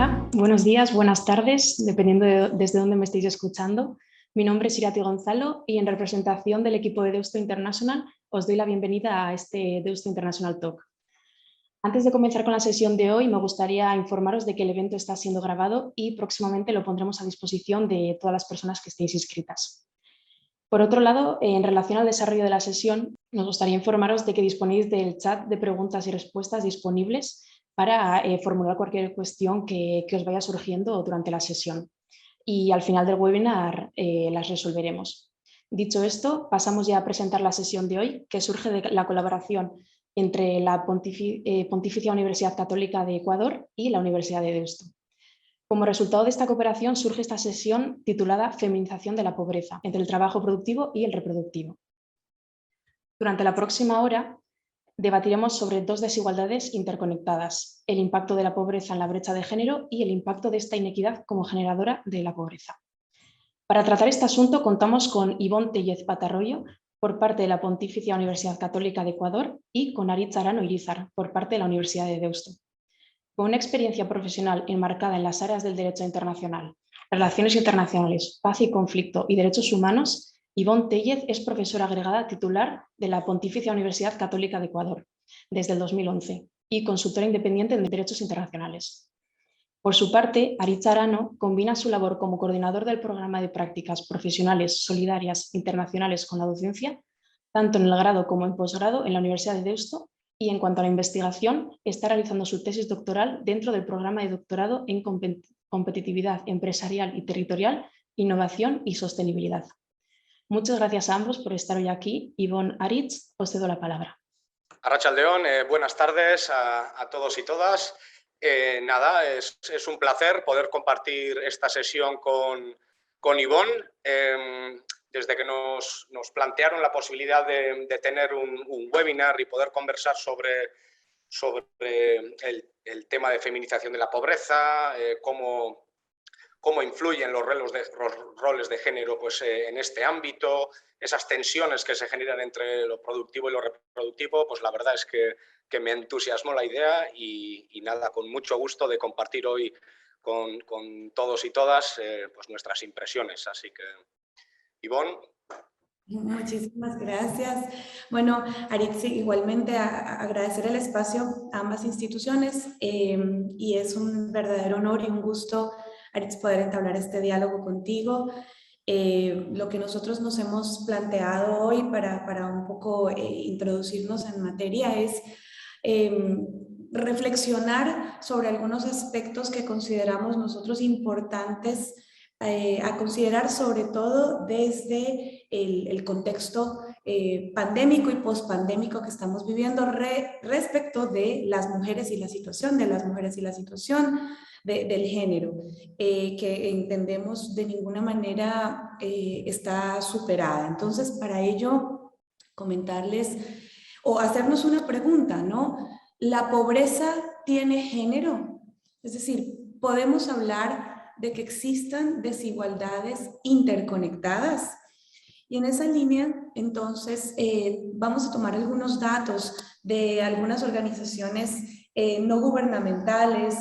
Hola, buenos días, buenas tardes, dependiendo desde dónde me estéis escuchando. Mi nombre es Irati Gonzalo y en representación del equipo de Deusto International os doy la bienvenida a este Deusto International Talk. Antes de comenzar con la sesión de hoy, me gustaría informaros de que el evento está siendo grabado y próximamente lo pondremos a disposición de todas las personas que estéis inscritas. Por otro lado, en relación al desarrollo de la sesión, nos gustaría informaros de que disponéis del chat de preguntas y respuestas disponibles para formular cualquier cuestión que os vaya surgiendo durante la sesión. Y al final del webinar las resolveremos. Dicho esto, pasamos ya a presentar la sesión de hoy, que surge de la colaboración entre la Pontificia Universidad Católica de Ecuador y la Universidad de Deusto. Como resultado de esta cooperación surge esta sesión titulada Feminización de la pobreza entre el trabajo productivo y el reproductivo. Durante la próxima hora debatiremos sobre dos desigualdades interconectadas, el impacto de la pobreza en la brecha de género y el impacto de esta inequidad como generadora de la pobreza. Para tratar este asunto contamos con Ivonne Tellez Patarroyo por parte de la Pontificia Universidad Católica de Ecuador y con Aritz Arano Irizar por parte de la Universidad de Deusto. Con una experiencia profesional enmarcada en las áreas del derecho internacional, relaciones internacionales, paz y conflicto y derechos humanos, Ivonne Tellez es profesora agregada titular de la Pontificia Universidad Católica de Ecuador desde el 2011 y consultora independiente en derechos internacionales. Por su parte, Aritz Arano combina su labor como coordinador del programa de prácticas profesionales solidarias internacionales con la docencia, tanto en el grado como en posgrado en la Universidad de Deusto, y en cuanto a la investigación, está realizando su tesis doctoral dentro del programa de doctorado en competitividad empresarial y territorial, innovación y sostenibilidad. Muchas gracias a ambos por estar hoy aquí. Ivonne, Aritz, os cedo la palabra. Arratsaldeon, buenas tardes a todos y todas. Es un placer poder compartir esta sesión con Ivonne. Desde que nos plantearon la posibilidad de tener un webinar y poder conversar sobre el tema de feminización de la pobreza, cómo influyen los roles de género pues, en este ámbito, esas tensiones que se generan entre lo productivo y lo reproductivo, pues la verdad es que me entusiasmó la idea y nada, con mucho gusto de compartir hoy con todos y todas pues nuestras impresiones. Así que, Ivonne. Muchísimas gracias. Bueno, Aritz, igualmente agradecer el espacio a ambas instituciones y es un verdadero honor y un gusto, Aritz, poder entablar este diálogo contigo. Lo que nosotros nos hemos planteado hoy para un poco introducirnos en materia es reflexionar sobre algunos aspectos que consideramos nosotros importantes a considerar, sobre todo desde el contexto pandémico y pospandémico que estamos viviendo respecto de las mujeres y la situación de las mujeres y la situación del género, que entendemos de ninguna manera está superada. Entonces, para ello, comentarles o hacernos una pregunta, ¿no? ¿La pobreza tiene género? Es decir, ¿podemos hablar de que existan desigualdades interconectadas? Y en esa línea, entonces, vamos a tomar algunos datos de algunas organizaciones no gubernamentales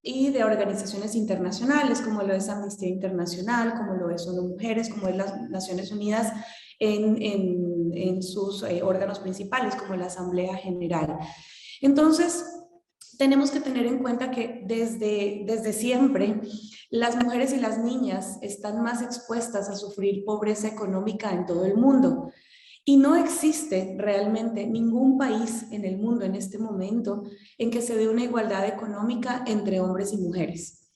y de organizaciones internacionales, como lo es Amnistía Internacional, como lo es ONU Mujeres, como es las Naciones Unidas en sus órganos principales, como la Asamblea General. Entonces, tenemos que tener en cuenta que desde siempre las mujeres y las niñas están más expuestas a sufrir pobreza económica en todo el mundo. Y no existe realmente ningún país en el mundo en este momento en que se dé una igualdad económica entre hombres y mujeres.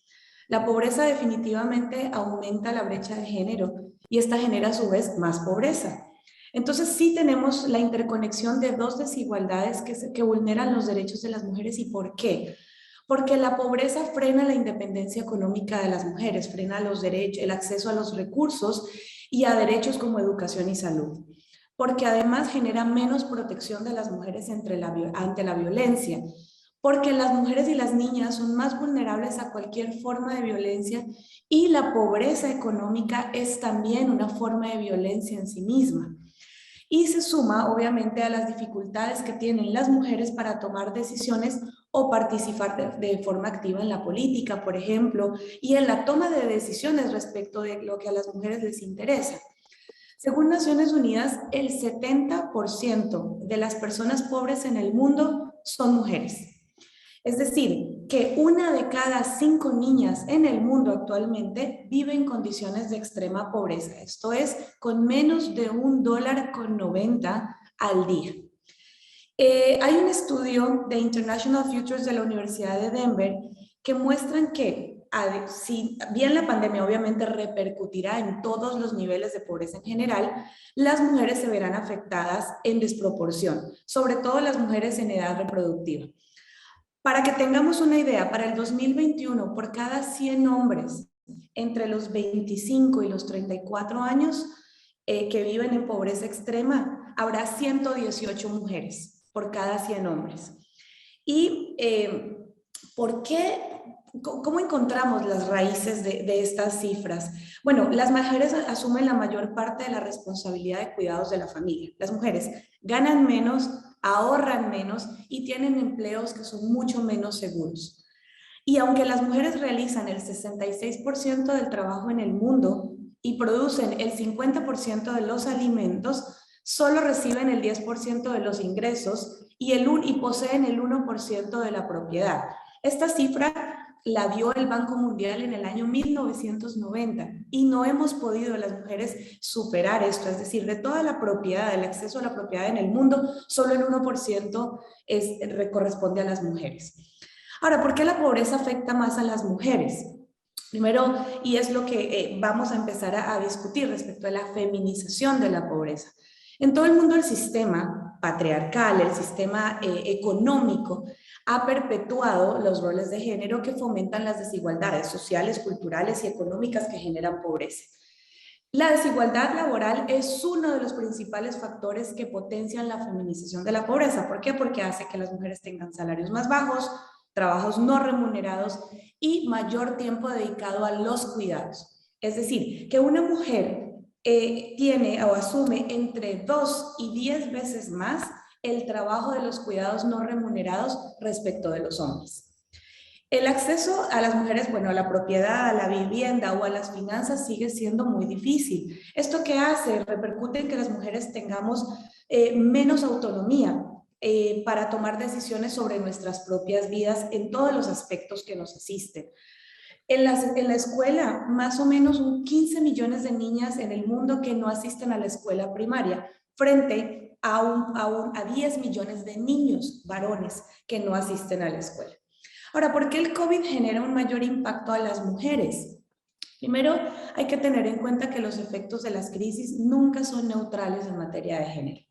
La pobreza definitivamente aumenta la brecha de género y esta genera a su vez más pobreza. Entonces sí tenemos la interconexión de dos desigualdades que vulneran los derechos de las mujeres. ¿Y por qué? Porque la pobreza frena la independencia económica de las mujeres, frena los derechos, el acceso a los recursos y a derechos como educación y salud. Porque además genera menos protección de las mujeres ante la violencia. Porque las mujeres y las niñas son más vulnerables a cualquier forma de violencia y la pobreza económica es también una forma de violencia en sí misma. Y se suma obviamente a las dificultades que tienen las mujeres para tomar decisiones o participar de forma activa en la política, por ejemplo, y en la toma de decisiones respecto de lo que a las mujeres les interesa. Según Naciones Unidas, el 70% de las personas pobres en el mundo son mujeres. Es decir, que 1 de cada 5 niñas en el mundo actualmente vive en condiciones de extrema pobreza. Esto es, con menos de $1.90 al día. Hay un estudio de International Futures de la Universidad de Denver que muestran que si bien la pandemia obviamente repercutirá en todos los niveles de pobreza en general, las mujeres se verán afectadas en desproporción, sobre todo las mujeres en edad reproductiva. Para que tengamos una idea, para el 2021, por cada 100 hombres entre los 25 y los 34 años que viven en pobreza extrema, habrá 118 mujeres por cada 100 hombres. ¿Y por qué? ¿Cómo encontramos las raíces de estas cifras? Bueno, las mujeres asumen la mayor parte de la responsabilidad de cuidados de la familia. Las mujeres ganan menos, ahorran menos y tienen empleos que son mucho menos seguros. Y aunque las mujeres realizan el 66% del trabajo en el mundo y producen el 50% de los alimentos, solo reciben el 10% de los ingresos y poseen el 1% de la propiedad. Esta cifra la dio el Banco Mundial en el año 1990 y no hemos podido las mujeres superar esto, es decir, de toda la propiedad, el acceso a la propiedad en el mundo, solo el 1% corresponde a las mujeres. Ahora, ¿por qué la pobreza afecta más a las mujeres? Primero, y es lo que vamos a empezar a discutir respecto a la feminización de la pobreza. En todo el mundo el sistema patriarcal, el sistema económico, ha perpetuado los roles de género que fomentan las desigualdades sociales, culturales y económicas que generan pobreza. La desigualdad laboral es uno de los principales factores que potencian la feminización de la pobreza. ¿Por qué? Porque hace que las mujeres tengan salarios más bajos, trabajos no remunerados y mayor tiempo dedicado a los cuidados. Es decir, que una mujer tiene o asume entre 2 y 10 veces más el trabajo de los cuidados no remunerados respecto de los hombres. El acceso a las mujeres, bueno, a la propiedad, a la vivienda o a las finanzas sigue siendo muy difícil. ¿Esto qué hace? Repercute en que las mujeres tengamos menos autonomía para tomar decisiones sobre nuestras propias vidas en todos los aspectos que nos asisten. En la escuela, más o menos 15 millones de niñas en el mundo que no asisten a la escuela primaria, frente a 10 millones de niños varones que no asisten a la escuela. Ahora, ¿por qué el COVID genera un mayor impacto a las mujeres? Primero, hay que tener en cuenta que los efectos de las crisis nunca son neutrales en materia de género.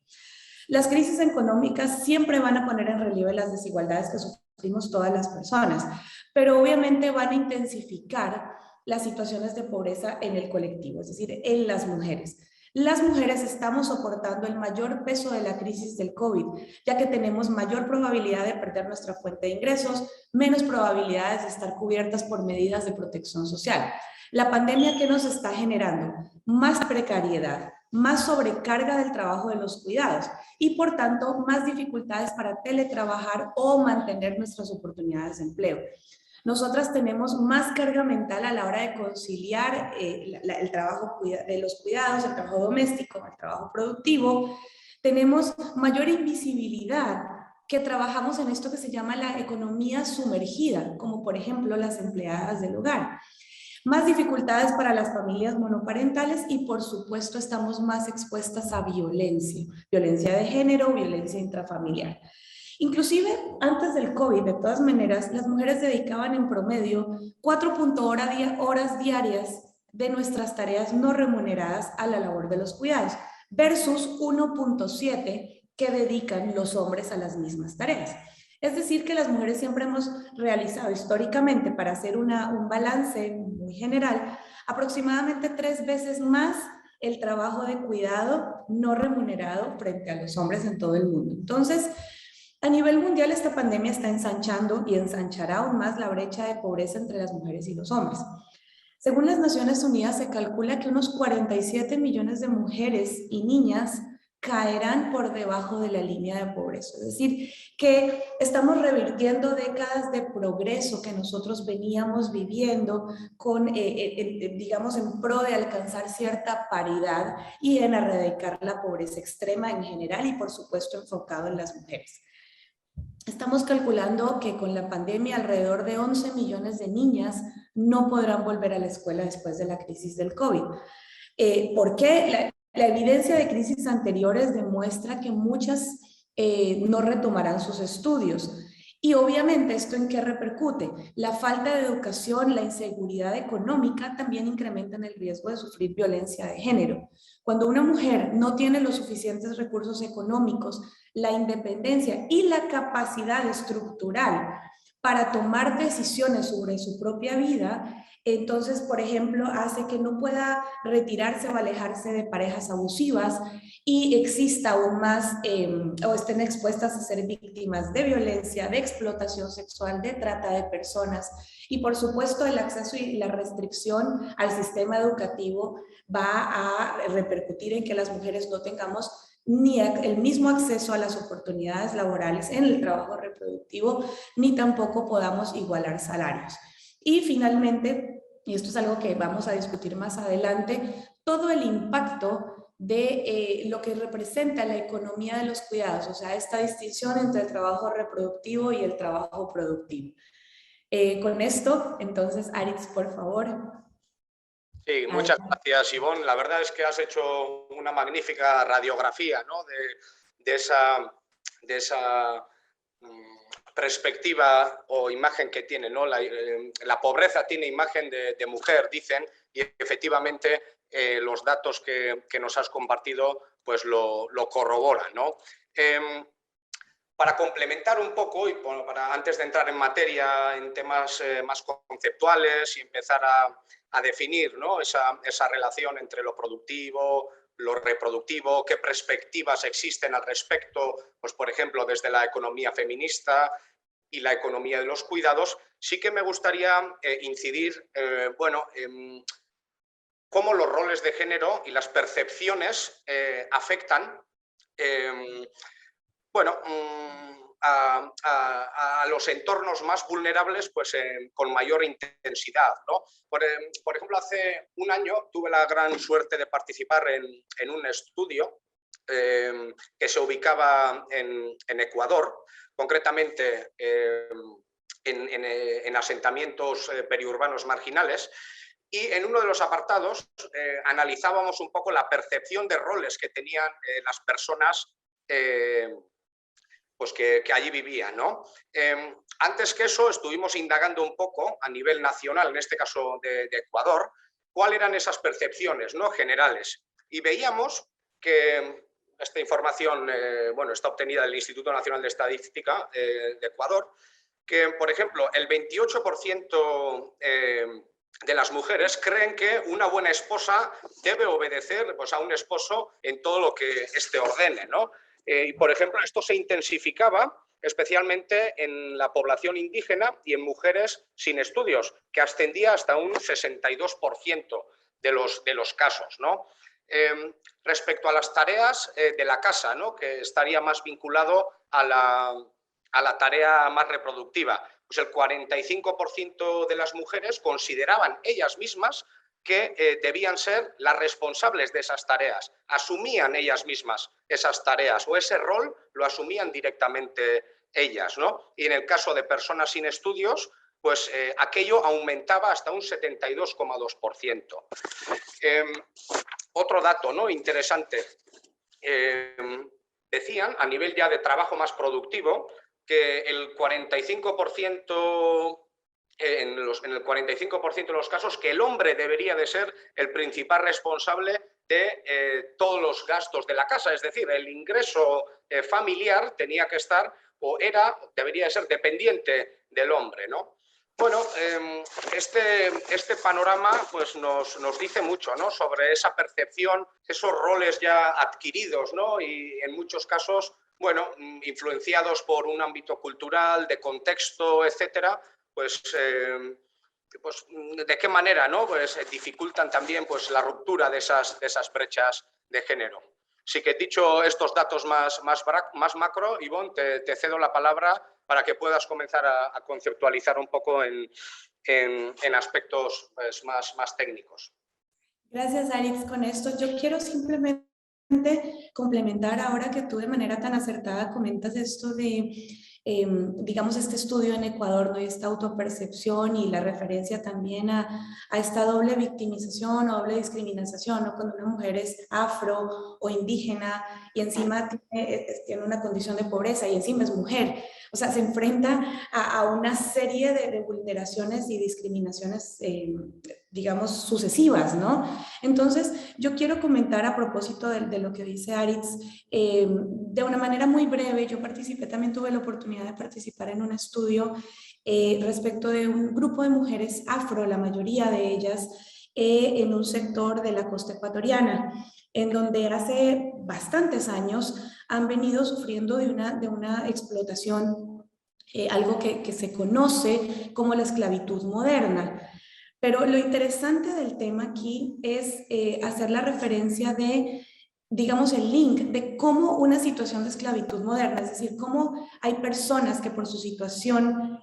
Las crisis económicas siempre van a poner en relieve las desigualdades que sufrimos todas las personas, pero obviamente van a intensificar las situaciones de pobreza en el colectivo, es decir, en las mujeres. Las mujeres estamos soportando el mayor peso de la crisis del COVID, ya que tenemos mayor probabilidad de perder nuestra fuente de ingresos, menos probabilidades de estar cubiertas por medidas de protección social. La pandemia, ¿qué nos está generando? Más precariedad, más sobrecarga del trabajo de los cuidados y, por tanto, más dificultades para teletrabajar o mantener nuestras oportunidades de empleo. Nosotras tenemos más carga mental a la hora de conciliar el trabajo de los cuidados, el trabajo doméstico, el trabajo productivo. Tenemos mayor invisibilidad, que trabajamos en esto que se llama la economía sumergida, como por ejemplo las empleadas del hogar. Más dificultades para las familias monoparentales y, por supuesto, estamos más expuestas a violencia de género, violencia intrafamiliar. Inclusive, antes del COVID, de todas maneras, las mujeres dedicaban en promedio 4.0 horas diarias de nuestras tareas no remuneradas a la labor de los cuidados, versus 1.7 que dedican los hombres a las mismas tareas. Es decir, que las mujeres siempre hemos realizado históricamente, para hacer un balance muy general, aproximadamente 3 veces más el trabajo de cuidado no remunerado frente a los hombres en todo el mundo. Entonces, a nivel mundial, esta pandemia está ensanchando y ensanchará aún más la brecha de pobreza entre las mujeres y los hombres. Según las Naciones Unidas, se calcula que unos 47 millones de mujeres y niñas caerán por debajo de la línea de pobreza. Es decir, que estamos revirtiendo décadas de progreso que nosotros veníamos viviendo con, digamos, en pro de alcanzar cierta paridad y en erradicar la pobreza extrema en general y, por supuesto, enfocado en las mujeres. Estamos calculando que con la pandemia alrededor de 11 millones de niñas no podrán volver a la escuela después de la crisis del COVID. ¿Por qué? La evidencia de crisis anteriores demuestra que muchas no retomarán sus estudios. Y obviamente, ¿esto en qué repercute? La falta de educación, la inseguridad económica también incrementan el riesgo de sufrir violencia de género. Cuando una mujer no tiene los suficientes recursos económicos, la independencia y la capacidad estructural para tomar decisiones sobre su propia vida, entonces, por ejemplo, hace que no pueda retirarse o alejarse de parejas abusivas y exista aún más o estén expuestas a ser víctimas de violencia, de explotación sexual, de trata de personas. Y por supuesto, el acceso y la restricción al sistema educativo va a repercutir en que las mujeres no tengamos ni el mismo acceso a las oportunidades laborales en el trabajo reproductivo, ni tampoco podamos igualar salarios. Y finalmente, y esto es algo que vamos a discutir más adelante, todo el impacto de lo que representa la economía de los cuidados, o sea, esta distinción entre el trabajo reproductivo y el trabajo productivo. Con esto, entonces, Arix, por favor. Sí, muchas gracias, Ivonne. La verdad es que has hecho una magnífica radiografía, ¿no?, de esa perspectiva o imagen que tiene, ¿no? La pobreza tiene imagen de mujer, dicen, y efectivamente los datos que nos has compartido pues lo corroboran, ¿no? Para complementar un poco y antes de entrar en materia, en temas más conceptuales y empezar a definir, ¿no?, esa relación entre lo productivo, lo reproductivo, qué perspectivas existen al respecto, pues por ejemplo desde la economía feminista y la economía de los cuidados, sí que me gustaría incidir, en cómo los roles de género y las percepciones afectan a los entornos más vulnerables pues, con mayor intensidad, ¿no? Por ejemplo, hace un año tuve la gran suerte de participar en un estudio que se ubicaba en Ecuador, concretamente en asentamientos periurbanos marginales, y en uno de los apartados analizábamos un poco la percepción de roles que tenían las personas pues que allí vivían, ¿no? Antes que eso estuvimos indagando un poco a nivel nacional, en este caso de Ecuador, cuáles eran esas percepciones, ¿no?, generales. Y veíamos que esta información está obtenida del Instituto Nacional de Estadística de Ecuador, que, por ejemplo, el 28% de las mujeres creen que una buena esposa debe obedecer pues, a un esposo en todo lo que éste ordene, ¿no? Y, por ejemplo, esto se intensificaba especialmente en la población indígena y en mujeres sin estudios, que ascendía hasta un 62% de los casos, ¿no? Respecto a las tareas de la casa, ¿no?, que estaría más vinculado a la tarea más reproductiva, pues el 45% de las mujeres consideraban ellas mismas que debían ser las responsables de esas tareas, asumían ellas mismas esas tareas o ese rol lo asumían directamente ellas, ¿no? Y en el caso de personas sin estudios, pues aquello aumentaba hasta un 72,2%. Otro dato, ¿no?, interesante, decían a nivel ya de trabajo más productivo que el 45%... En el 45% de los casos, que el hombre debería de ser el principal responsable de todos los gastos de la casa, es decir, el ingreso familiar tenía que estar o debería de ser dependiente del hombre, ¿no? Bueno, este panorama pues, nos dice mucho, ¿no?, sobre esa percepción, esos roles ya adquiridos, ¿no?, y en muchos casos, bueno, influenciados por un ámbito cultural, de contexto, etcétera, pues de qué manera, ¿no?, pues dificultan también pues, la ruptura de esas brechas de género. Así que dicho estos datos más macro, Ivonne, te cedo la palabra para que puedas comenzar a conceptualizar un poco en aspectos pues, más técnicos. Gracias, Alex. Con esto yo quiero simplemente complementar ahora que tú de manera tan acertada comentas esto de, digamos, este estudio en Ecuador, ¿no? Y esta autopercepción y la referencia también a esta doble victimización o doble discriminación, ¿no? Cuando una mujer es afro o indígena y encima tiene una condición de pobreza y encima es mujer. O sea, se enfrenta a una serie de vulneraciones y discriminaciones, digamos, sucesivas, ¿no? Entonces, yo quiero comentar a propósito de lo que dice Aritz, de una manera muy breve. Yo participé, también tuve la oportunidad de participar en un estudio respecto de un grupo de mujeres afro, la mayoría de ellas, en un sector de la costa ecuatoriana, en donde hace bastantes años han venido sufriendo de una explotación, algo que se conoce como la esclavitud moderna. Pero lo interesante del tema aquí es hacer la referencia de, digamos, el link de cómo una situación de esclavitud moderna, es decir, cómo hay personas que por su situación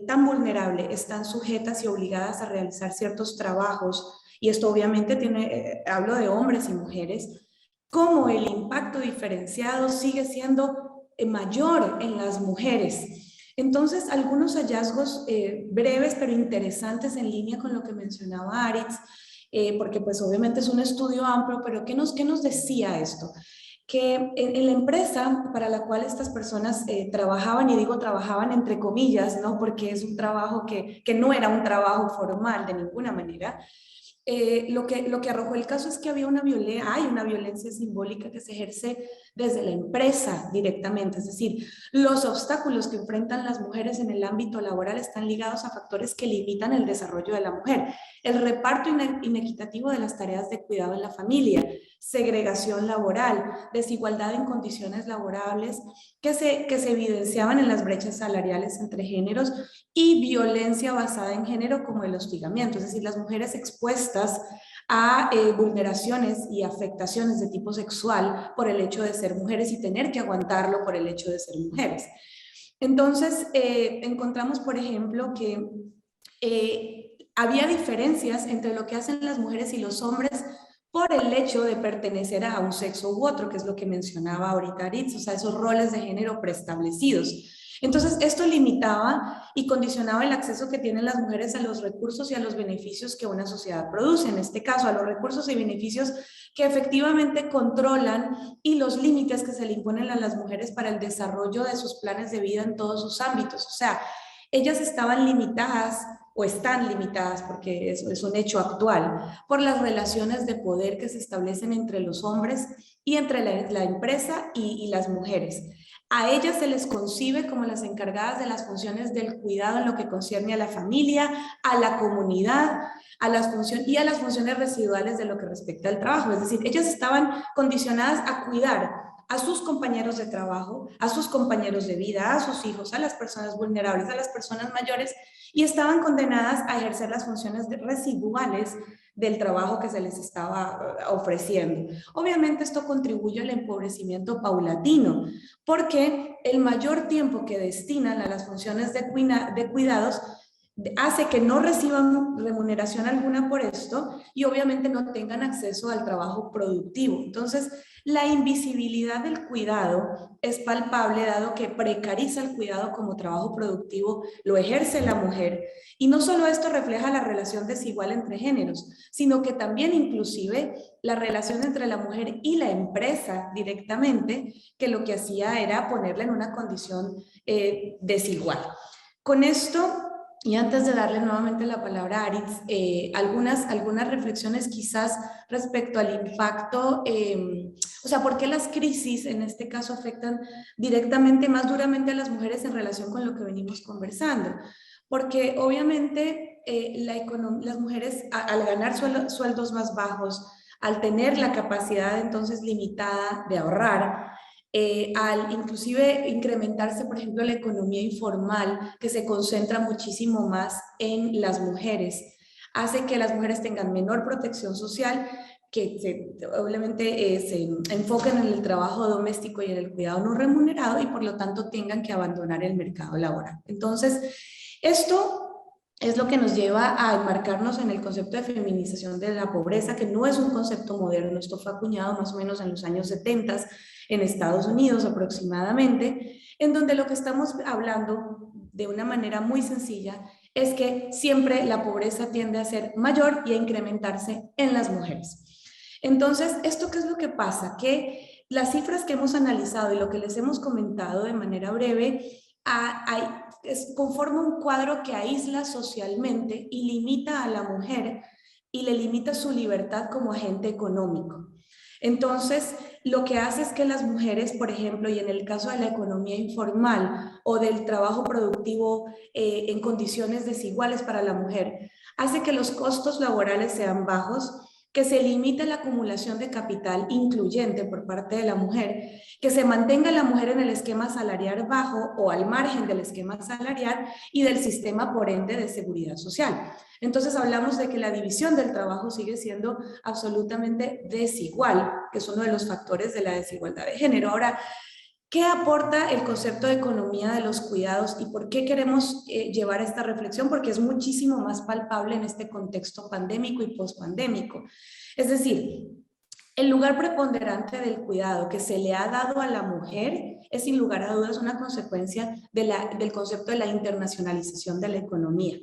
tan vulnerable están sujetas y obligadas a realizar ciertos trabajos, y esto obviamente hablo de hombres y mujeres, cómo el impacto diferenciado sigue siendo mayor en las mujeres. Entonces, algunos hallazgos breves pero interesantes en línea con lo que mencionaba Aritz, porque pues obviamente es un estudio amplio, pero ¿qué nos decía esto? Que en la empresa para la cual estas personas trabajaban, y digo trabajaban entre comillas, ¿no? Porque es un trabajo que no era un trabajo formal de ninguna manera. Lo que arrojó el caso es que hay una violencia simbólica que se ejerce desde la empresa directamente, es decir, los obstáculos que enfrentan las mujeres en el ámbito laboral están ligados a factores que limitan el desarrollo de la mujer, el reparto inequitativo de las tareas de cuidado en la familia, segregación laboral, desigualdad en condiciones laborables que se evidenciaban en las brechas salariales entre géneros y violencia basada en género como el hostigamiento, es decir, las mujeres expuestas a vulneraciones y afectaciones de tipo sexual por el hecho de ser mujeres y tener que aguantarlo por el hecho de ser mujeres. Entonces, encontramos, por ejemplo, que había diferencias entre lo que hacen las mujeres y los hombres por el hecho de pertenecer a un sexo u otro, que es lo que mencionaba ahorita Aritz, o sea, esos roles de género preestablecidos. Entonces, esto limitaba y condicionaba el acceso que tienen las mujeres a los recursos y a los beneficios que una sociedad produce, en este caso a los recursos y beneficios que efectivamente controlan y los límites que se le imponen a las mujeres para el desarrollo de sus planes de vida en todos sus ámbitos. O sea, ellas estaban limitadas o están limitadas, porque es un hecho actual, por las relaciones de poder que se establecen entre los hombres y entre la empresa y las mujeres. A ellas se les concibe como las encargadas de las funciones del cuidado en lo que concierne a la familia, a la comunidad, a las funciones residuales de lo que respecta al trabajo. Es decir, ellas estaban condicionadas a cuidar a sus compañeros de trabajo, a sus compañeros de vida, a sus hijos, a las personas vulnerables, a las personas mayores, y estaban condenadas a ejercer las funciones residuales del trabajo que se les estaba ofreciendo. Obviamente esto contribuye al empobrecimiento paulatino, porque el mayor tiempo que destinan a las funciones de cuidados hace que no reciban remuneración alguna por esto y obviamente no tengan acceso al trabajo productivo. Entonces, la invisibilidad del cuidado es palpable, dado que precariza el cuidado como trabajo productivo, lo ejerce la mujer, y no solo esto refleja la relación desigual entre géneros, sino que también inclusive la relación entre la mujer y la empresa directamente, que lo que hacía era ponerla en una condición desigual. Con esto, y antes de darle nuevamente la palabra a Aritz, algunas reflexiones quizás respecto al impacto, o sea, ¿por qué las crisis en este caso afectan directamente, más duramente a las mujeres en relación con lo que venimos conversando? Porque obviamente las mujeres al ganar sueldos más bajos, al tener la capacidad entonces limitada de ahorrar, al inclusive incrementarse, por ejemplo, la economía informal, que se concentra muchísimo más en las mujeres, hace que las mujeres tengan menor protección social, que obviamente se enfoquen en el trabajo doméstico y en el cuidado no remunerado y por lo tanto tengan que abandonar el mercado laboral. Entonces, esto es lo que nos lleva a enmarcarnos en el concepto de feminización de la pobreza, que no es un concepto moderno. Esto fue acuñado más o menos en los años 70 en Estados Unidos aproximadamente, en donde lo que estamos hablando de una manera muy sencilla es que siempre la pobreza tiende a ser mayor y a incrementarse en las mujeres. Entonces, ¿esto qué es lo que pasa? Que las cifras que hemos analizado y lo que les hemos comentado de manera breve conforma un cuadro que aísla socialmente y limita a la mujer y le limita su libertad como agente económico. Entonces, lo que hace es que las mujeres, por ejemplo, y en el caso de la economía informal o del trabajo productivo en condiciones desiguales para la mujer, hace que los costos laborales sean bajos, que se limite la acumulación de capital incluyente por parte de la mujer, que se mantenga la mujer en el esquema salarial bajo o al margen del esquema salarial y del sistema por ende de seguridad social. Entonces hablamos de que la división del trabajo sigue siendo absolutamente desigual, que es uno de los factores de la desigualdad de género. Ahora, ¿qué aporta el concepto de economía de los cuidados y por qué queremos llevar esta reflexión? Porque es muchísimo más palpable en este contexto pandémico y pospandémico. Es decir, el lugar preponderante del cuidado que se le ha dado a la mujer es sin lugar a dudas una consecuencia del concepto de la internacionalización de la economía.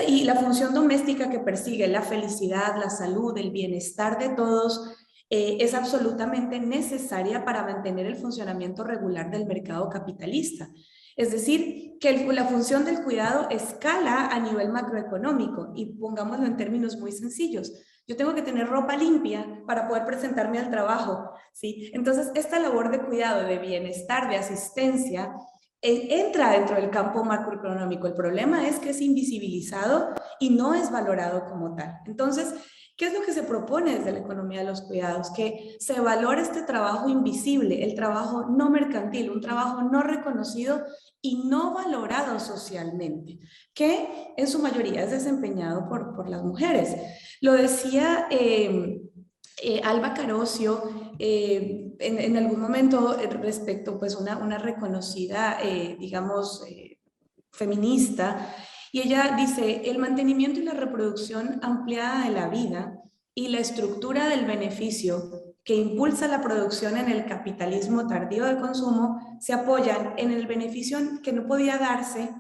Y la función doméstica que persigue la felicidad, la salud, el bienestar de todos es absolutamente necesaria para mantener el funcionamiento regular del mercado capitalista. Es decir, que la función del cuidado escala a nivel macroeconómico y pongámoslo en términos muy sencillos. Yo tengo que tener ropa limpia para poder presentarme al trabajo, ¿sí? Entonces, esta labor de cuidado, de bienestar, de asistencia, entra dentro del campo macroeconómico. El problema es que es invisibilizado y no es valorado como tal. Entonces, ¿qué es lo que se propone desde la economía de los cuidados? Que se valore este trabajo invisible, el trabajo no mercantil, un trabajo no reconocido y no valorado socialmente, que en su mayoría es desempeñado por las mujeres. Lo decía Alba Carocio en algún momento respecto pues una reconocida, digamos, feminista, y ella dice, el mantenimiento y la reproducción ampliada de la vida y la estructura del beneficio que impulsa la producción en el capitalismo tardío de consumo se apoyan en el beneficio que no podía darse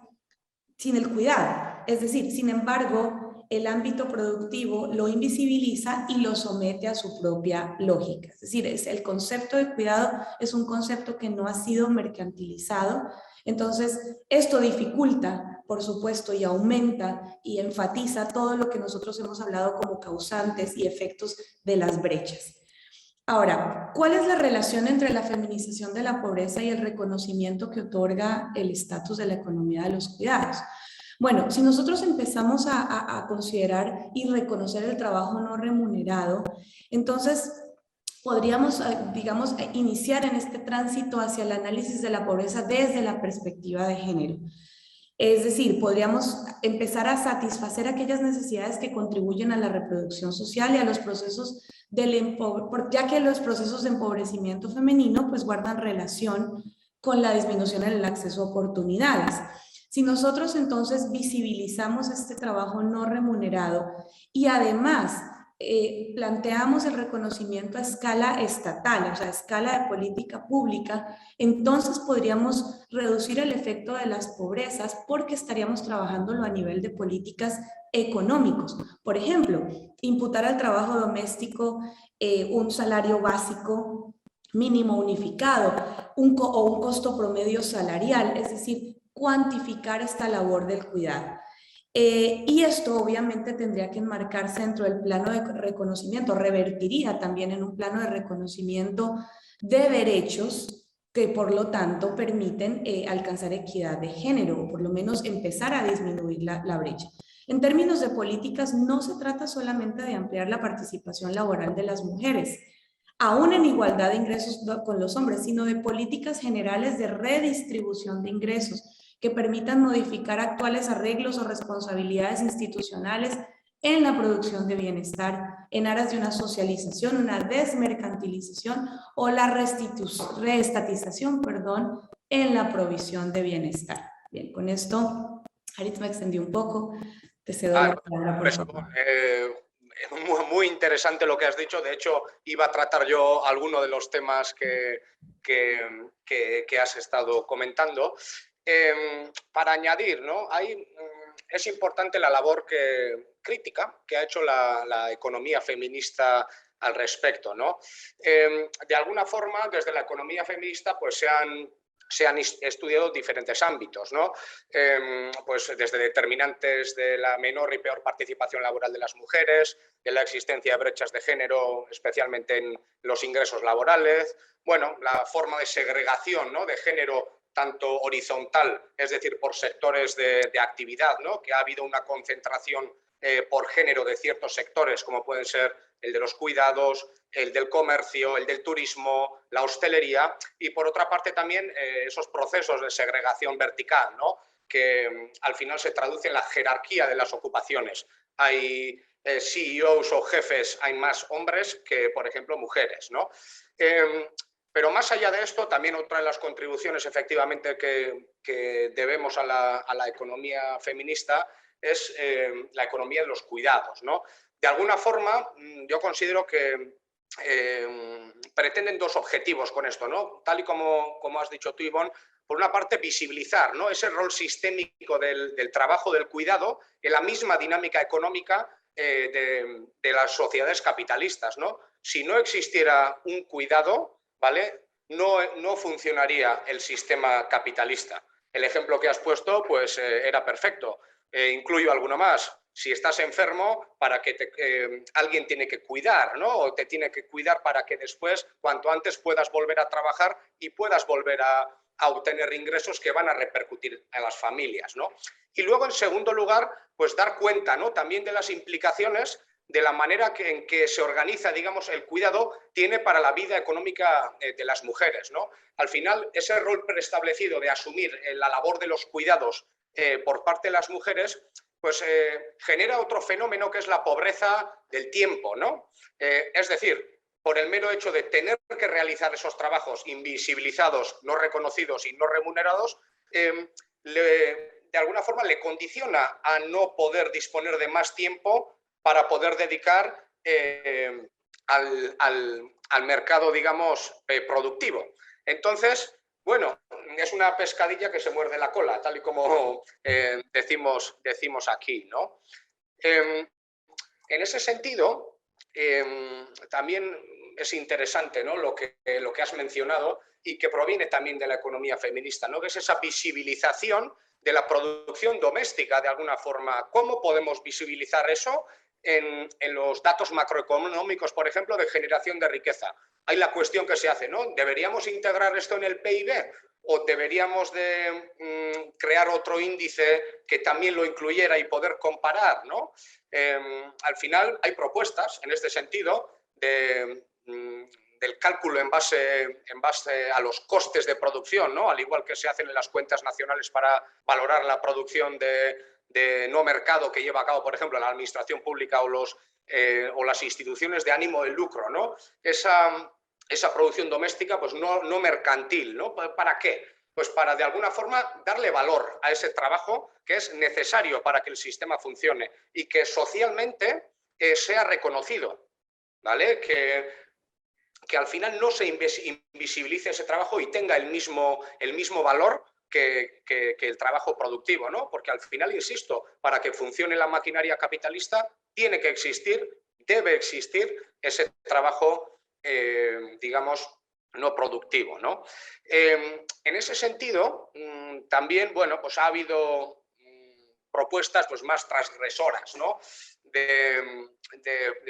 sin el cuidado. Es decir, sin embargo, el ámbito productivo lo invisibiliza y lo somete a su propia lógica. Es decir, el concepto de cuidado es un concepto que no ha sido mercantilizado. Entonces, esto dificulta, por supuesto, y aumenta y enfatiza todo lo que nosotros hemos hablado como causantes y efectos de las brechas. Ahora, ¿cuál es la relación entre la feminización de la pobreza y el reconocimiento que otorga el estatus de la economía de los cuidados? Bueno, si nosotros empezamos a considerar y reconocer el trabajo no remunerado, entonces podríamos, digamos, iniciar en este tránsito hacia el análisis de la pobreza desde la perspectiva de género. Es decir, podríamos empezar a satisfacer aquellas necesidades que contribuyen a la reproducción social y a los procesos ya que los procesos de empobrecimiento femenino pues guardan relación con la disminución en el acceso a oportunidades. Si nosotros entonces visibilizamos este trabajo no remunerado y además planteamos el reconocimiento a escala estatal, o sea, a escala de política pública, entonces podríamos reducir el efecto de las pobrezas porque estaríamos trabajándolo a nivel de políticas económicos. Por ejemplo, imputar al trabajo doméstico un salario básico mínimo unificado o un costo promedio salarial, es decir, cuantificar esta labor del cuidado. Y esto obviamente tendría que enmarcarse dentro del plano de reconocimiento, revertiría también en un plano de reconocimiento de derechos que por lo tanto permiten alcanzar equidad de género o por lo menos empezar a disminuir la brecha. En términos de políticas no se trata solamente de ampliar la participación laboral de las mujeres, aún en igualdad de ingresos con los hombres, sino de políticas generales de redistribución de ingresos que permitan modificar actuales arreglos o responsabilidades institucionales en la producción de bienestar en aras de una socialización, una desmercantilización o la reestatización, en la provisión de bienestar. Bien, con esto, Aritz, me extendí un poco. Te cedo la palabra, por favor. Muy interesante lo que has dicho. De hecho, iba a tratar yo alguno de los temas que has estado comentando. Para añadir, ¿no? Es importante la labor crítica que ha hecho la economía feminista al respecto, ¿no? De alguna forma, desde la economía feminista pues se han estudiado diferentes ámbitos, ¿no? Pues desde determinantes de la menor y peor participación laboral de las mujeres, de la existencia de brechas de género, especialmente en los ingresos laborales, bueno, la forma de segregación, ¿no?, de género tanto horizontal, es decir, por sectores de actividad, ¿no?, que ha habido una concentración por género de ciertos sectores, como pueden ser el de los cuidados, el del comercio, el del turismo, la hostelería, y por otra parte también esos procesos de segregación vertical, ¿no?, que al final se traduce en la jerarquía de las ocupaciones. Hay CEOs o jefes, hay más hombres que, por ejemplo, mujeres, ¿no? Pero más allá de esto, también otra de las contribuciones efectivamente que debemos a la economía feminista es la economía de los cuidados, ¿no? De alguna forma, yo considero que pretenden dos objetivos con esto, ¿no? Tal y como has dicho tú, Ivonne, por una parte visibilizar, ¿no?, ese rol sistémico del trabajo del cuidado en la misma dinámica económica de las sociedades capitalistas, ¿no? Si no existiera un cuidado, ¿vale?, no funcionaría el sistema capitalista. El ejemplo que has puesto pues era perfecto. Incluyo alguno más. Si estás enfermo, para que alguien tiene que cuidar, ¿no?, o te tiene que cuidar para que después, cuanto antes, puedas volver a trabajar y puedas volver a obtener ingresos que van a repercutir en las familias, ¿no? Y luego, en segundo lugar, pues dar cuenta, ¿no?, también de las implicaciones de la manera en que se organiza, digamos, el cuidado tiene para la vida económica de las mujeres, ¿no? Al final, ese rol preestablecido de asumir la labor de los cuidados por parte de las mujeres, pues genera otro fenómeno que es la pobreza del tiempo, ¿no? Es decir, por el mero hecho de tener que realizar esos trabajos invisibilizados, no reconocidos y no remunerados, de alguna forma le condiciona a no poder disponer de más tiempo para poder dedicar al mercado, digamos, productivo. Entonces, bueno, es una pescadilla que se muerde la cola, tal y como decimos aquí, ¿no? En ese sentido, también es interesante, ¿no?, lo que has mencionado y que proviene también de la economía feminista, ¿no?, que es esa visibilización de la producción doméstica, de alguna forma. ¿Cómo podemos visibilizar eso? En los datos macroeconómicos, por ejemplo, de generación de riqueza. Hay la cuestión que se hace, ¿no? ¿Deberíamos integrar esto en el PIB o deberíamos de crear otro índice que también lo incluyera y poder comparar, ¿no? Al final hay propuestas en este sentido del cálculo en base a los costes de producción, ¿no?, al igual que se hacen en las cuentas nacionales para valorar la producción de no mercado que lleva a cabo, por ejemplo, la administración pública o las instituciones de ánimo de lucro, ¿no? Esa producción doméstica, pues no mercantil, ¿no? ¿Para qué? Pues para, de alguna forma, darle valor a ese trabajo que es necesario para que el sistema funcione y que socialmente sea reconocido, ¿vale? Que al final no se invisibilice ese trabajo y tenga el mismo valor que el trabajo productivo, ¿no? Porque al final, insisto, para que funcione la maquinaria capitalista tiene que existir, debe existir ese trabajo, digamos, no productivo, ¿no? En ese sentido, también, bueno, pues ha habido propuestas pues más transgresoras, ¿no?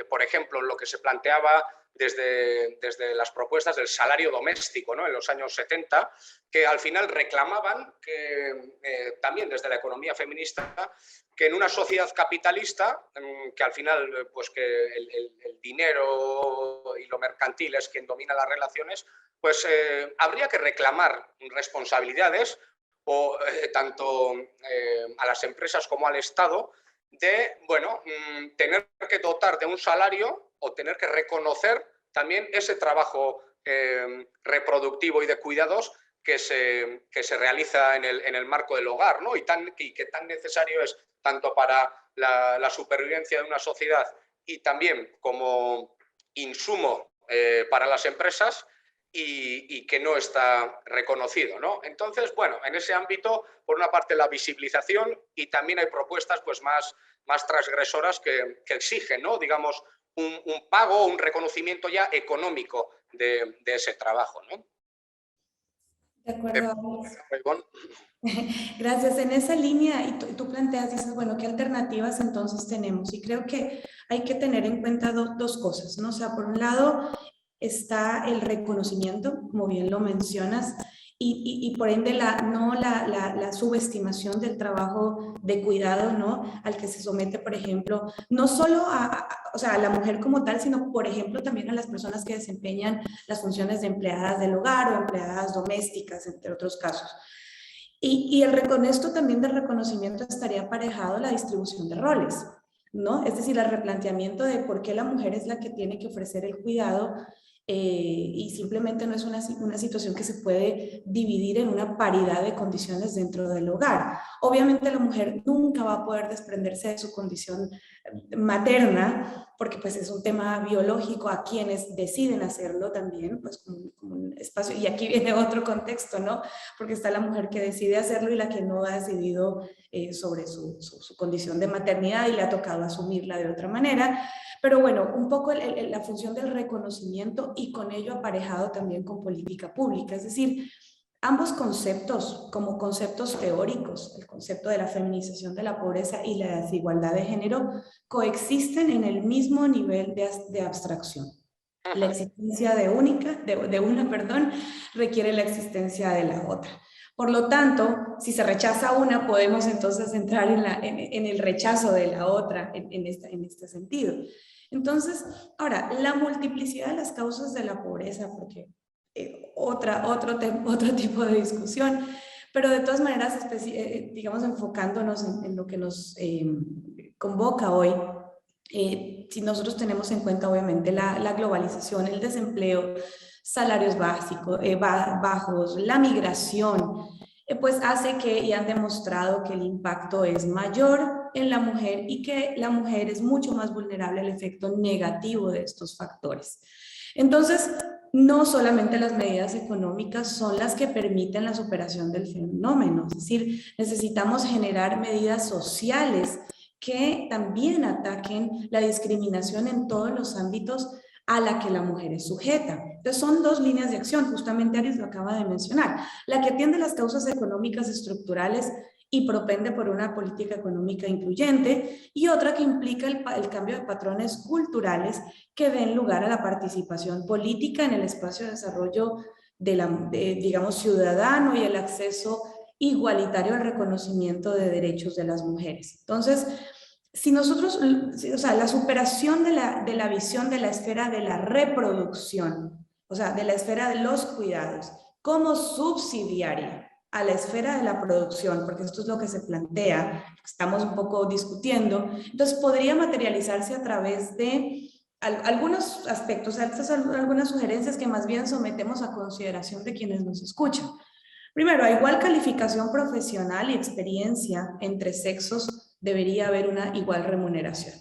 Por ejemplo, lo que se planteaba desde las propuestas del salario doméstico, ¿no?, en los años 70, que al final reclamaban que también desde la economía feminista, que en una sociedad capitalista, que al final pues que el dinero y lo mercantil es quien domina las relaciones, pues habría que reclamar responsabilidades tanto a las empresas como al Estado de, bueno, tener que dotar de un salario o tener que reconocer también ese trabajo reproductivo y de cuidados que se realiza en el marco del hogar, ¿no? y que tan necesario es tanto para la supervivencia de una sociedad y también como insumo para las empresas, y que no está reconocido, ¿no? Entonces, bueno, en ese ámbito, por una parte la visibilización, y también hay propuestas pues, más transgresoras que exigen, ¿no? Digamos, un pago, un reconocimiento ya económico de ese trabajo, ¿no? De acuerdo. Ivonne. Gracias. En esa línea, y tú planteas, dices, bueno, ¿qué alternativas entonces tenemos? Y creo que hay que tener en cuenta dos cosas, ¿no? O sea, por un lado está el reconocimiento, como bien lo mencionas, y por ende la subestimación del trabajo de cuidado, ¿no? Al que se somete, por ejemplo, no solo o sea, a la mujer como tal, sino, por ejemplo, también a las personas que desempeñan las funciones de empleadas del hogar o empleadas domésticas, entre otros casos. Con esto también del reconocimiento estaría aparejado la distribución de roles, ¿no? Es decir, el replanteamiento de por qué la mujer es la que tiene que ofrecer el cuidado, y simplemente no es una situación que se puede dividir en una paridad de condiciones dentro del hogar. Obviamente la mujer nunca va a poder desprenderse de su condición materna, porque pues es un tema biológico a quienes deciden hacerlo también, pues como un espacio, y aquí viene otro contexto, ¿no? Porque está la mujer que decide hacerlo y la que no ha decidido sobre su condición de maternidad y le ha tocado asumirla de otra manera. Pero bueno, un poco la función del reconocimiento y con ello aparejado también con política pública, es decir, ambos conceptos, como conceptos teóricos, el concepto de la feminización de la pobreza y la desigualdad de género, coexisten en el mismo nivel de abstracción. La existencia de una, requiere la existencia de la otra. Por lo tanto, si se rechaza una, podemos entonces entrar en el rechazo de la otra en este sentido. Entonces, ahora, la multiplicidad de las causas de la pobreza, porque otro tipo de discusión, pero de todas maneras, digamos, enfocándonos en lo que nos convoca hoy, si nosotros tenemos en cuenta obviamente la globalización, el desempleo, salarios bajos, la migración, pues hace que, y han demostrado que el impacto es mayor en la mujer y que la mujer es mucho más vulnerable al efecto negativo de estos factores. Entonces, no solamente las medidas económicas son las que permiten la superación del fenómeno, es decir, necesitamos generar medidas sociales que también ataquen la discriminación en todos los ámbitos a la que la mujer es sujeta. Entonces son dos líneas de acción, justamente Aris lo acaba de mencionar, la que atiende las causas económicas estructurales y propende por una política económica incluyente, y otra que implica el cambio de patrones culturales que den lugar a la participación política en el espacio de desarrollo digamos, ciudadano y el acceso igualitario al reconocimiento de derechos de las mujeres. Entonces, si nosotros, o sea, la superación de la visión de la esfera de la reproducción, o sea, de la esfera de los cuidados, como subsidiaria a la esfera de la producción, porque esto es lo que se plantea, estamos un poco discutiendo, entonces podría materializarse a través de algunos aspectos, algunas sugerencias que más bien sometemos a consideración de quienes nos escuchan. Primero, a igual calificación profesional y experiencia entre sexos, debería haber una igual remuneración.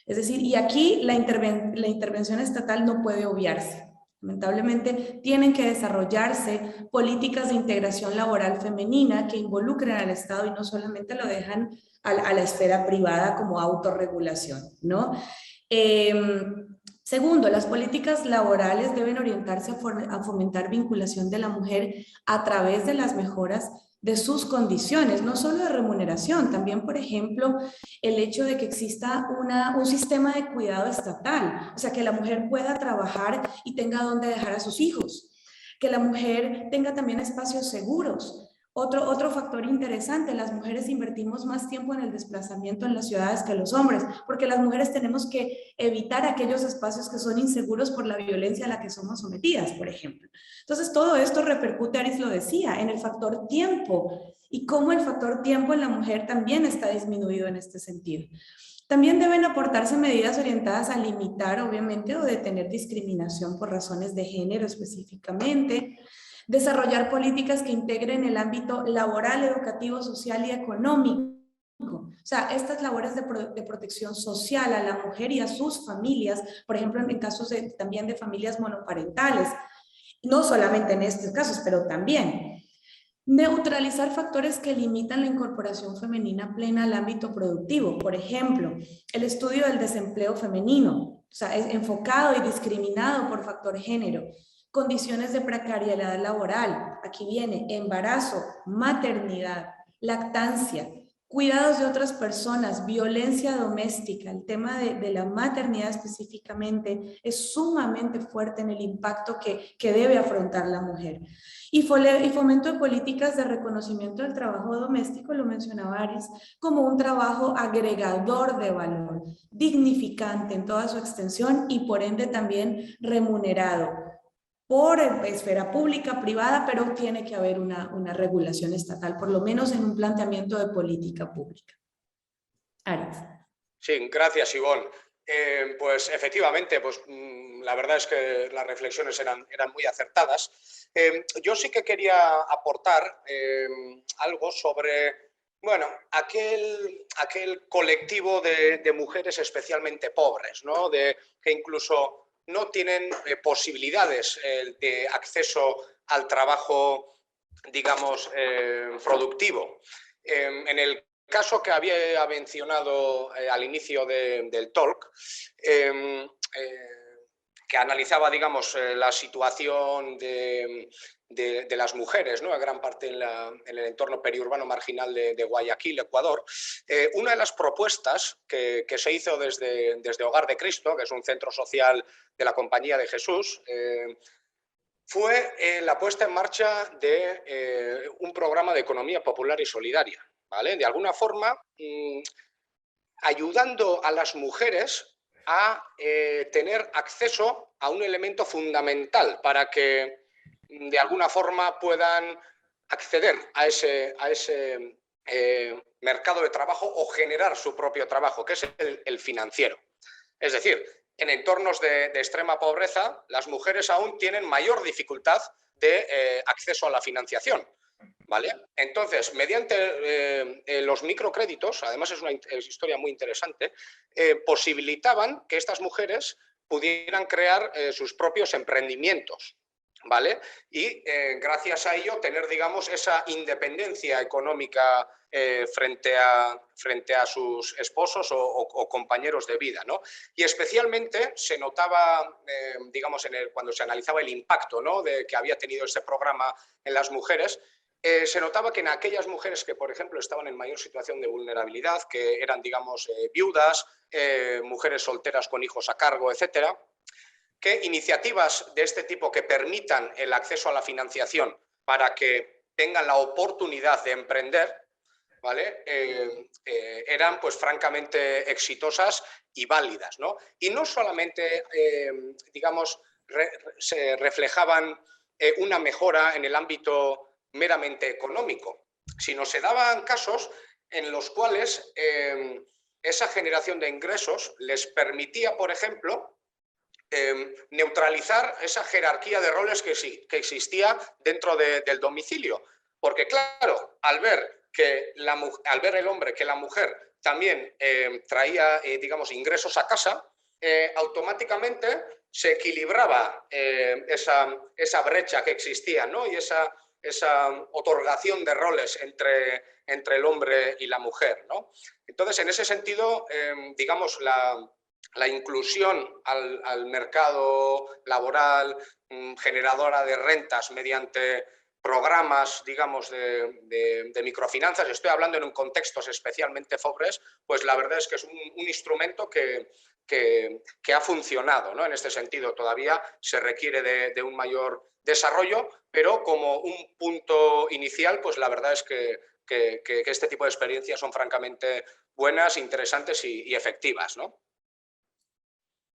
Es decir, y aquí la intervención estatal no puede obviarse. Lamentablemente, tienen que desarrollarse políticas de integración laboral femenina que involucren al Estado y no solamente lo dejan a la esfera privada como autorregulación, ¿no? Segundo, las políticas laborales deben orientarse a fomentar vinculación de la mujer a través de las mejoras de sus condiciones, no solo de remuneración, también, por ejemplo, el hecho de que exista un sistema de cuidado estatal, o sea, que la mujer pueda trabajar y tenga dónde dejar a sus hijos, que la mujer tenga también espacios seguros. Otro factor interesante, las mujeres invertimos más tiempo en el desplazamiento en las ciudades que los hombres, porque las mujeres tenemos que evitar aquellos espacios que son inseguros por la violencia a la que somos sometidas, por ejemplo. Entonces, todo esto repercute, Aris lo decía, en el factor tiempo y cómo el factor tiempo en la mujer también está disminuido en este sentido. También deben aportarse medidas orientadas a limitar, obviamente, o detener discriminación por razones de género específicamente, desarrollar políticas que integren el ámbito laboral, educativo, social y económico. O sea, estas labores de protección social a la mujer y a sus familias, por ejemplo, en casos también de familias monoparentales, no solamente en estos casos, pero también. Neutralizar factores que limitan la incorporación femenina plena al ámbito productivo. Por ejemplo, el estudio del desempleo femenino, o sea, es enfocado y discriminado por factor género. Condiciones de precariedad laboral, aquí viene embarazo, maternidad, lactancia, cuidados de otras personas, violencia doméstica. El tema de la maternidad específicamente es sumamente fuerte en el impacto que debe afrontar la mujer. Y fomento de políticas de reconocimiento del trabajo doméstico, lo mencionaba Aris, como un trabajo agregador de valor, dignificante en toda su extensión y por ende también remunerado por esfera pública, privada, pero tiene que haber una regulación estatal, por lo menos en un planteamiento de política pública. Aris. Sí, gracias, Ivonne. Pues efectivamente, pues la verdad es que las reflexiones eran muy acertadas. Yo sí que quería aportar algo sobre, bueno, aquel colectivo de mujeres especialmente pobres, ¿no? Que incluso no tienen posibilidades de acceso al trabajo, digamos, productivo. En el caso que había mencionado al inicio del talk, que analizaba, digamos, la situación de las mujeres, ¿no? En gran parte en el entorno periurbano marginal de Guayaquil, Ecuador. Una de las propuestas que se hizo desde Hogar de Cristo, que es un centro social de la Compañía de Jesús, fue la puesta en marcha de un programa de economía popular y solidaria, ¿vale? De alguna forma, ayudando a las mujeres a tener acceso a un elemento fundamental para que de alguna forma puedan acceder a ese mercado de trabajo o generar su propio trabajo, que es el financiero. Es decir, en entornos de extrema pobreza, las mujeres aún tienen mayor dificultad de acceso a la financiación, ¿vale? Entonces, mediante los microcréditos, además es una historia muy interesante, posibilitaban que estas mujeres pudieran crear sus propios emprendimientos, ¿vale? Y gracias a ello tener, digamos, esa independencia económica frente a sus esposos o compañeros de vida, ¿no? Y especialmente se notaba, digamos, cuando se analizaba el impacto, ¿no? que había tenido este programa en las mujeres, se notaba que en aquellas mujeres que, por ejemplo, estaban en mayor situación de vulnerabilidad, que eran, digamos, viudas, mujeres solteras con hijos a cargo, etcétera, que iniciativas de este tipo que permitan el acceso a la financiación para que tengan la oportunidad de emprender, ¿vale? Eran pues francamente exitosas y válidas, ¿no? Y no solamente, digamos, se reflejaban una mejora en el ámbito meramente económico, sino se daban casos en los cuales esa generación de ingresos les permitía, por ejemplo, neutralizar esa jerarquía de roles que existía dentro del domicilio. Porque claro, al ver el hombre que la mujer también traía, digamos, ingresos a casa, automáticamente se equilibraba esa brecha que existía, ¿no? Y esa otorgación de roles entre el hombre y la mujer, ¿no? Entonces, en ese sentido, digamos, la inclusión al mercado laboral, generadora de rentas mediante programas, digamos, de microfinanzas, estoy hablando en contextos especialmente pobres, pues la verdad es que es un instrumento que ha funcionado, ¿no? En este sentido todavía se requiere de un mayor desarrollo, pero como un punto inicial, pues la verdad es que este tipo de experiencias son francamente buenas, interesantes y efectivas, ¿no?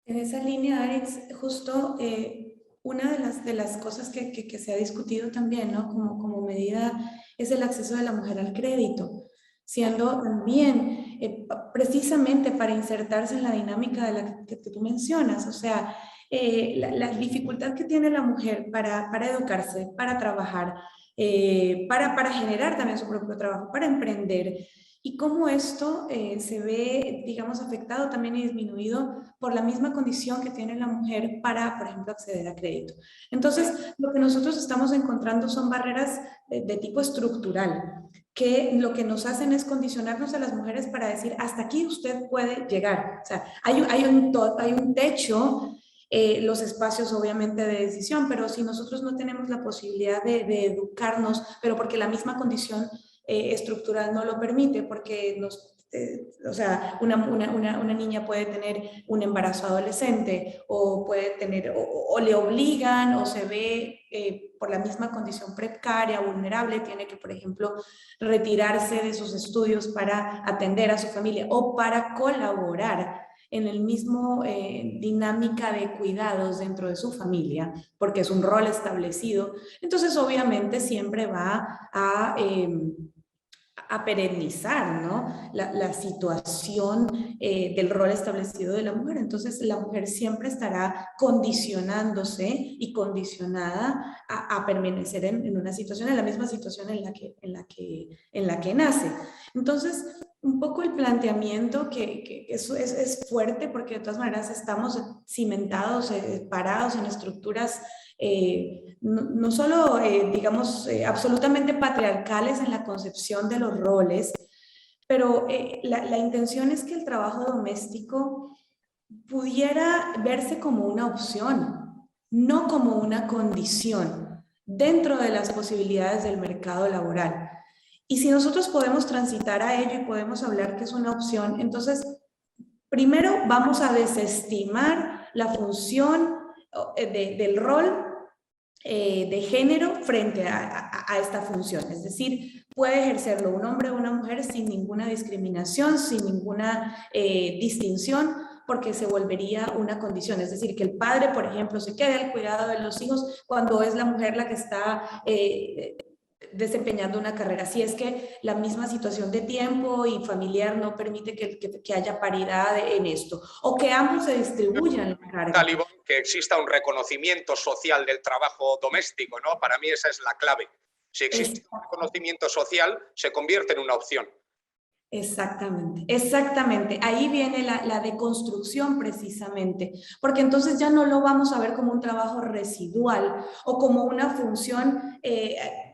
En esa línea, Alex, justo una de las cosas que se ha discutido también, ¿no? Como medida es el acceso de la mujer al crédito, siendo también precisamente para insertarse en la dinámica de la que tú mencionas, o sea, la dificultad que tiene la mujer para educarse, para trabajar, para generar también su propio trabajo, para emprender, y cómo esto se ve, digamos, afectado también y disminuido por la misma condición que tiene la mujer para, por ejemplo, acceder a crédito. Entonces, lo que nosotros estamos encontrando son barreras de tipo estructural, que lo que nos hacen es condicionarnos a las mujeres para decir, hasta aquí usted puede llegar. O sea, hay un techo, los espacios obviamente de decisión, pero si nosotros no tenemos la posibilidad de educarnos, pero porque la misma condición estructural no lo permite, porque o sea, una niña puede tener un embarazo adolescente o puede tener, o le obligan o se ve por la misma condición precaria, vulnerable, tiene que, por ejemplo, retirarse de sus estudios para atender a su familia o para colaborar en el mismo dinámica de cuidados dentro de su familia, porque es un rol establecido. Entonces, obviamente, siempre va a perennizar, ¿no? La situación del rol establecido de la mujer. Entonces, la mujer siempre estará condicionándose y condicionada a permanecer en una situación, en la misma situación en la que nace. Entonces, un poco el planteamiento que eso es fuerte, porque de todas maneras estamos cimentados, parados en estructuras no solo, digamos, absolutamente patriarcales en la concepción de los roles, pero la intención es que el trabajo doméstico pudiera verse como una opción, no como una condición dentro de las posibilidades del mercado laboral. Y si nosotros podemos transitar a ello y podemos hablar que es una opción, entonces, primero vamos a desestimar la función del rol de género frente a esta función. Es decir, puede ejercerlo un hombre o una mujer sin ninguna discriminación, sin ninguna distinción, porque se volvería una condición. Es decir, que el padre, por ejemplo, se quede al cuidado de los hijos cuando es la mujer la que está desempeñando una carrera. Si es que la misma situación de tiempo y familiar no permite que haya paridad en esto, o que ambos se distribuyan la carga. Que exista un reconocimiento social del trabajo doméstico, ¿no? Para mí esa es la clave. Si existe un reconocimiento social, se convierte en una opción. Exactamente, exactamente. Ahí viene la deconstrucción precisamente, porque entonces ya no lo vamos a ver como un trabajo residual o como una función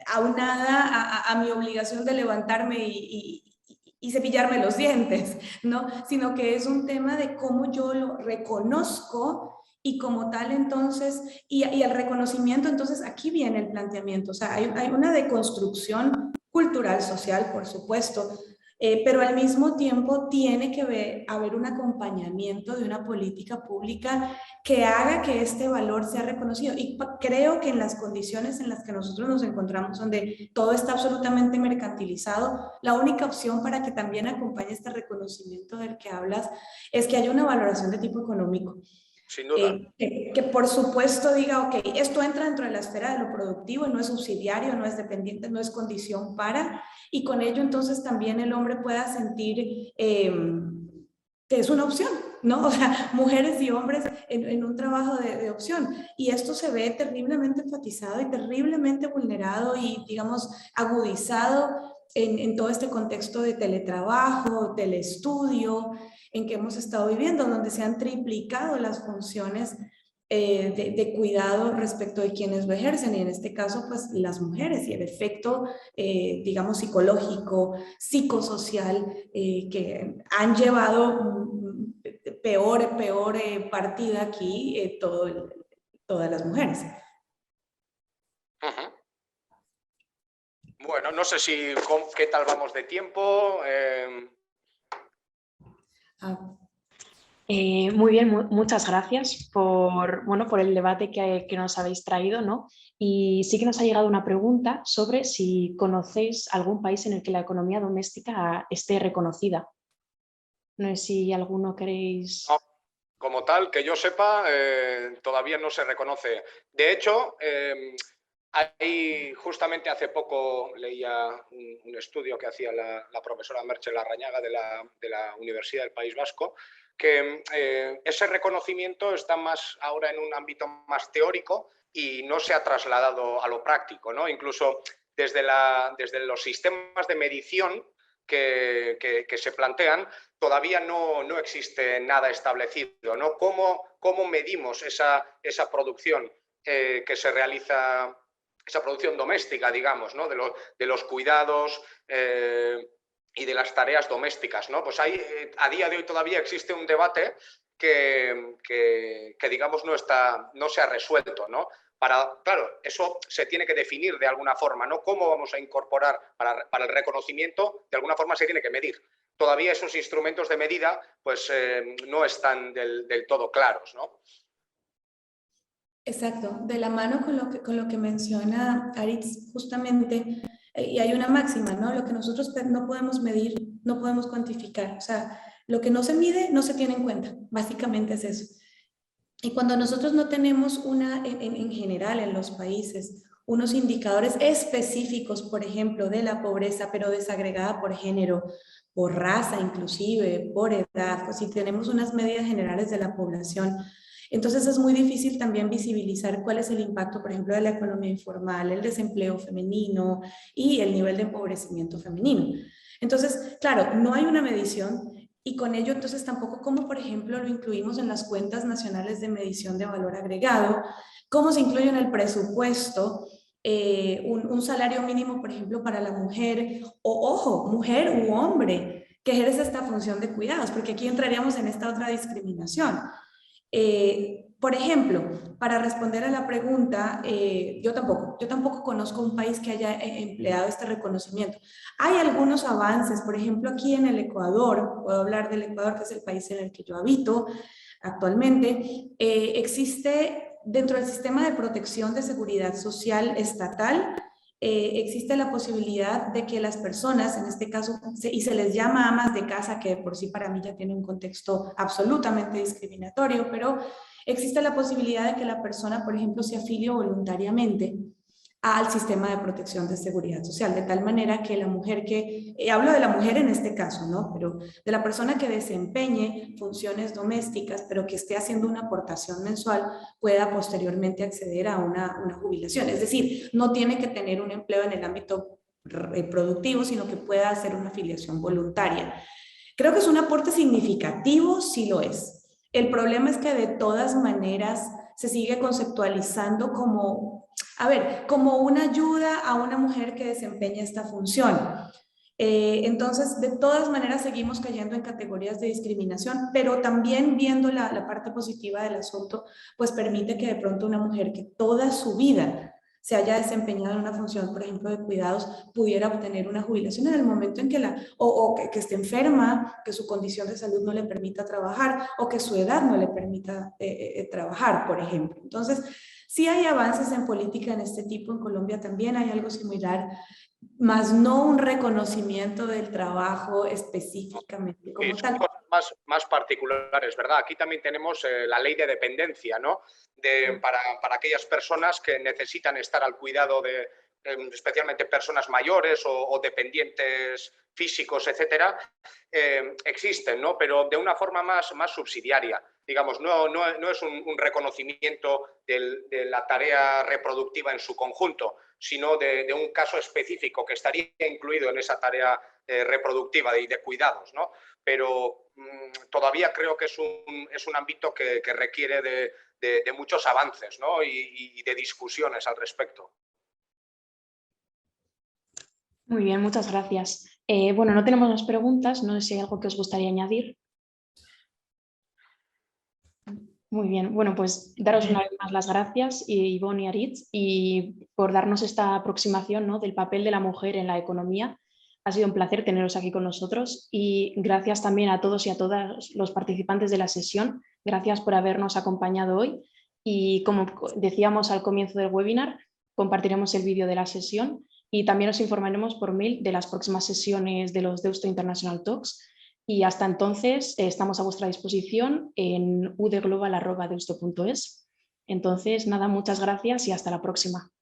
aunada a mi obligación de levantarme y cepillarme los dientes, ¿no? Sino que es un tema de cómo yo lo reconozco y como tal entonces, y el reconocimiento, entonces aquí viene el planteamiento, o sea, hay una deconstrucción cultural, social, por supuesto, pero al mismo tiempo tiene que haber un acompañamiento de una política pública que haga que este valor sea reconocido. Y creo que en las condiciones en las que nosotros nos encontramos, donde todo está absolutamente mercantilizado, la única opción para que también acompañe este reconocimiento del que hablas es que haya una valoración de tipo económico. Sin duda. Que por supuesto diga, ok, esto entra dentro de la esfera de lo productivo, no es subsidiario, no es dependiente, no es condición para, y con ello entonces también el hombre pueda sentir que es una opción, ¿no? O sea, mujeres y hombres en un trabajo de opción. Y esto se ve terriblemente enfatizado y terriblemente vulnerado y, digamos, agudizado en todo este contexto de teletrabajo, telestudio, en que hemos estado viviendo, donde se han triplicado las funciones de cuidado respecto de quienes lo ejercen, y en este caso, pues las mujeres, y el efecto, digamos, psicológico, psicosocial, que han llevado peor partida aquí todas las mujeres. Uh-huh. Bueno, no sé qué tal vamos de tiempo. Muy bien, muchas gracias por el debate que nos habéis traído, ¿no? Y sí que nos ha llegado una pregunta sobre si conocéis algún país en el que la economía doméstica esté reconocida. No sé si alguno queréis... No, como tal, que yo sepa, todavía no se reconoce. De hecho, Ahí justamente hace poco leía un estudio que hacía la profesora Merche Larrañaga de la Universidad del País Vasco, que ese reconocimiento está más ahora en un ámbito más teórico y no se ha trasladado a lo práctico, ¿no? Incluso desde los sistemas de medición que se plantean, todavía no existe nada establecido, ¿no? ¿Cómo medimos esa producción que se realiza, esa producción doméstica, digamos, ¿no? de los cuidados y de las tareas domésticas, ¿no? Pues hay, a día de hoy todavía existe un debate que digamos, no se ha resuelto, ¿no? Claro, eso se tiene que definir de alguna forma, ¿no? ¿Cómo vamos a incorporar para el reconocimiento? De alguna forma se tiene que medir. Todavía esos instrumentos de medida pues, no están del todo claros, ¿no? Exacto, de la mano con lo que menciona Aritz, justamente, y hay una máxima, ¿no? Lo que nosotros no podemos medir, no podemos cuantificar. O sea, lo que no se mide, no se tiene en cuenta. Básicamente es eso. Y cuando nosotros no tenemos en general en los países, unos indicadores específicos, por ejemplo, de la pobreza, pero desagregada por género, por raza inclusive, por edad, pues si tenemos unas medidas generales de la población, entonces es muy difícil también visibilizar cuál es el impacto, por ejemplo, de la economía informal, el desempleo femenino y el nivel de empobrecimiento femenino. Entonces, claro, no hay una medición y con ello entonces tampoco como, por ejemplo, lo incluimos en las cuentas nacionales de medición de valor agregado, cómo se incluye en el presupuesto un salario mínimo, por ejemplo, para la mujer, o ojo, mujer u hombre que ejerce esta función de cuidados, porque aquí entraríamos en esta otra discriminación. Por ejemplo, para responder a la pregunta, yo tampoco conozco un país que haya empleado este reconocimiento. Hay algunos avances, por ejemplo, aquí en el Ecuador, puedo hablar del Ecuador, que es el país en el que yo habito actualmente, existe dentro del sistema de protección de seguridad social estatal, existe la posibilidad de que las personas, en este caso, y se les llama amas de casa, que por sí para mí ya tiene un contexto absolutamente discriminatorio, pero existe la posibilidad de que la persona, por ejemplo, se afilie voluntariamente al sistema de protección de seguridad social, de tal manera que la mujer hablo de la mujer en este caso, ¿no? Pero de la persona que desempeñe funciones domésticas, pero que esté haciendo una aportación mensual, pueda posteriormente acceder a una jubilación. Es decir, no tiene que tener un empleo en el ámbito productivo, sino que pueda hacer una afiliación voluntaria. Creo que es un aporte significativo, sí lo es. El problema es que de todas maneras se sigue conceptualizando como una ayuda a una mujer que desempeña esta función. Entonces, de todas maneras seguimos cayendo en categorías de discriminación, pero también viendo la parte positiva del asunto, pues permite que de pronto una mujer que toda su vida se haya desempeñado en una función, por ejemplo, de cuidados, pudiera obtener una jubilación en el momento en que que esté enferma, que su condición de salud no le permita trabajar o que su edad no le permita trabajar, por ejemplo. Entonces, sí hay avances en política en este tipo. En Colombia también hay algo similar, más no un reconocimiento del trabajo específicamente como sí, son tal. cosas más particulares, ¿verdad? Aquí también tenemos la ley de dependencia, ¿no? Para aquellas personas que necesitan estar al cuidado de especialmente personas mayores o dependientes físicos, etcétera, existen, ¿no? Pero de una forma más subsidiaria. Digamos, no es un reconocimiento de la tarea reproductiva en su conjunto, sino de un caso específico que estaría incluido en esa tarea reproductiva y de cuidados, ¿no? Pero todavía creo que es un ámbito que requiere de muchos avances, ¿no? y de discusiones al respecto. Muy bien, muchas gracias. Bueno, no tenemos más preguntas, no sé si hay algo que os gustaría añadir. Muy bien, bueno, pues daros una vez más las gracias, Ivonne y Aritz, y por darnos esta aproximación, ¿no?, del papel de la mujer en la economía. Ha sido un placer teneros aquí con nosotros y gracias también a todos y a todas los participantes de la sesión. Gracias por habernos acompañado hoy y, como decíamos al comienzo del webinar, compartiremos el vídeo de la sesión y también os informaremos por mail de las próximas sesiones de los Deusto International Talks. Y hasta entonces estamos a vuestra disposición en udglobal@deusto.es. Entonces, nada, muchas gracias y hasta la próxima.